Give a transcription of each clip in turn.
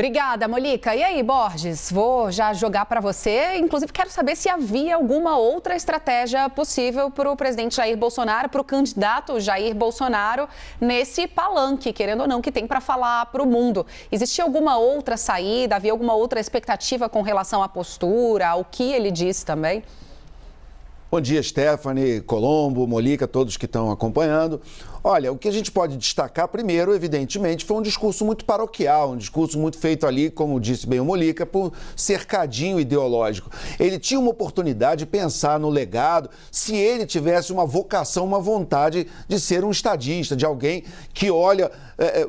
Obrigada, Molica. E aí, Borges? Vou já jogar para você. Inclusive, quero saber se havia alguma outra estratégia possível para o presidente Jair Bolsonaro, para o candidato Jair Bolsonaro, nesse palanque, querendo ou não, que tem para falar para o mundo. Existia alguma outra saída? Havia alguma outra expectativa com relação à postura, ao que ele disse também? Bom dia, Stephanie, Colombo, Molica, todos que estão acompanhando. Olha, o que a gente pode destacar primeiro, evidentemente, foi um discurso muito paroquial, um discurso muito feito ali, como disse bem o Molica, por cercadinho ideológico. Ele tinha uma oportunidade de pensar no legado, se ele tivesse uma vocação, uma vontade de ser um estadista, de alguém que olha...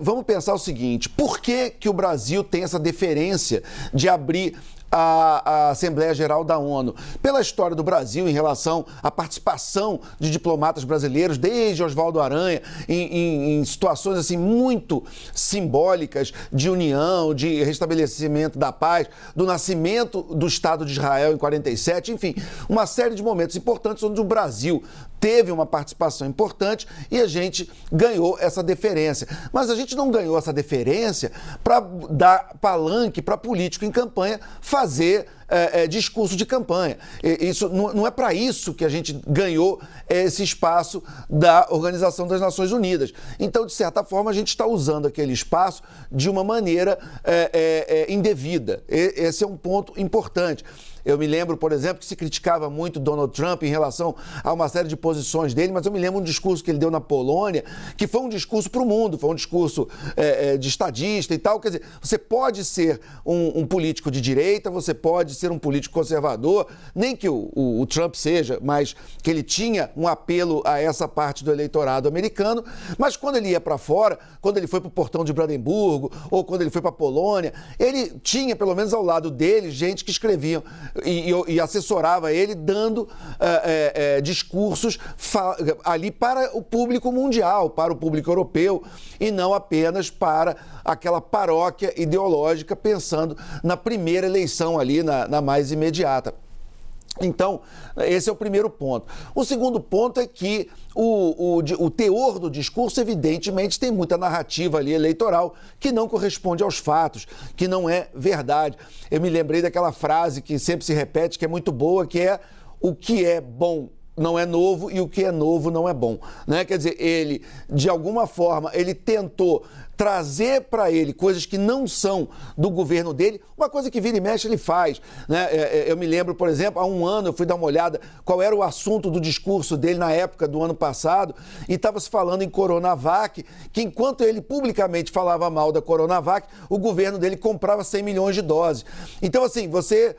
vamos pensar o seguinte, por que o Brasil tem essa deferência de abrir a Assembleia Geral da ONU? Pela história do Brasil em relação à participação de diplomatas brasileiros, desde Oswaldo Aranha, em situações assim muito simbólicas de união, de restabelecimento da paz, do nascimento do Estado de Israel em 47, enfim, uma série de momentos importantes onde o Brasil teve uma participação importante e a gente ganhou essa deferência. Mas a gente não ganhou essa deferência para dar palanque para político em campanha fazer discurso de campanha. Isso não é para isso que a gente ganhou esse espaço da Organização das Nações Unidas. Então, de certa forma, a gente está usando aquele espaço de uma maneira indevida. Esse é um ponto importante. Eu me lembro, por exemplo, que se criticava muito Donald Trump em relação a uma série de posições dele, mas eu me lembro um discurso que ele deu na Polônia, que foi um discurso para o mundo, foi um discurso de estadista e tal. Quer dizer, você pode ser um político de direita, você pode ser um político conservador, nem que o Trump seja, mas que ele tinha um apelo a essa parte do eleitorado americano, mas quando ele ia para fora, quando ele foi para o portão de Brandemburgo ou quando ele foi para a Polônia, ele tinha, pelo menos ao lado dele, gente que escreviam e assessorava ele, dando discursos ali para o público mundial, para o público europeu, e não apenas para aquela paróquia ideológica, pensando na primeira eleição ali, na mais imediata. Então, esse é o primeiro ponto. O segundo ponto é que o teor do discurso, evidentemente, tem muita narrativa ali eleitoral que não corresponde aos fatos, que não é verdade. Eu me lembrei daquela frase que sempre se repete, que é muito boa, que é: o que é bom não é novo e o que é novo não é bom, né? Quer dizer, ele, de alguma forma, ele tentou trazer para ele coisas que não são do governo dele, uma coisa que vira e mexe ele faz, né? Eu me lembro, por exemplo, há um ano eu fui dar uma olhada qual era o assunto do discurso dele na época do ano passado e estava se falando em Coronavac, que enquanto ele publicamente falava mal da Coronavac, o governo dele comprava 100 milhões de doses. Então, assim, você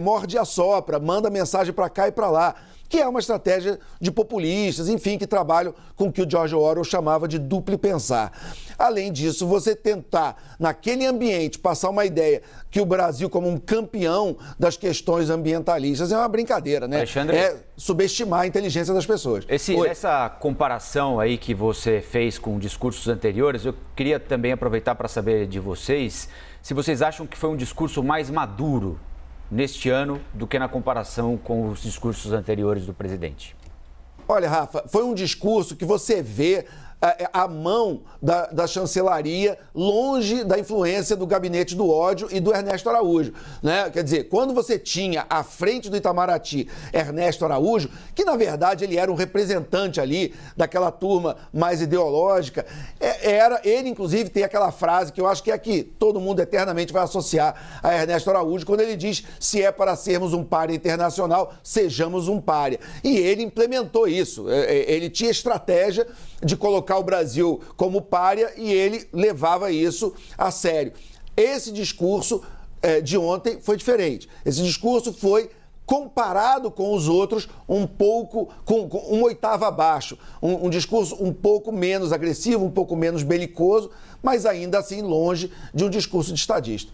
morde e assopra, manda mensagem para cá e para lá, que é uma estratégia de populistas, enfim, que trabalham com o que o George Orwell chamava de duplo pensar. Além disso, você tentar, naquele ambiente, passar uma ideia que o Brasil, como um campeão das questões ambientalistas, é uma brincadeira, né? Alexandre, é subestimar a inteligência das pessoas. Essa comparação aí que você fez com discursos anteriores, eu queria também aproveitar para saber de vocês se vocês acham que foi um discurso mais maduro neste ano do que na comparação com os discursos anteriores do presidente. Olha, Rafa, foi um discurso que você vê a mão da chancelaria longe da influência do gabinete do ódio e do Ernesto Araújo, né? Quer dizer, quando você tinha à frente do Itamaraty Ernesto Araújo, que na verdade ele era um representante ali daquela turma mais ideológica, ele inclusive tem aquela frase que eu acho que é a que todo mundo eternamente vai associar a Ernesto Araújo, quando ele diz: se é para sermos um pária internacional, sejamos um pária. E ele implementou isso, ele tinha estratégia de colocar o Brasil como pária e ele levava isso a sério. Esse discurso de ontem foi diferente. Esse discurso foi, comparado com os outros, um pouco, com uma oitava abaixo. Um discurso um pouco menos agressivo, um pouco menos belicoso, mas ainda assim longe de um discurso de estadista.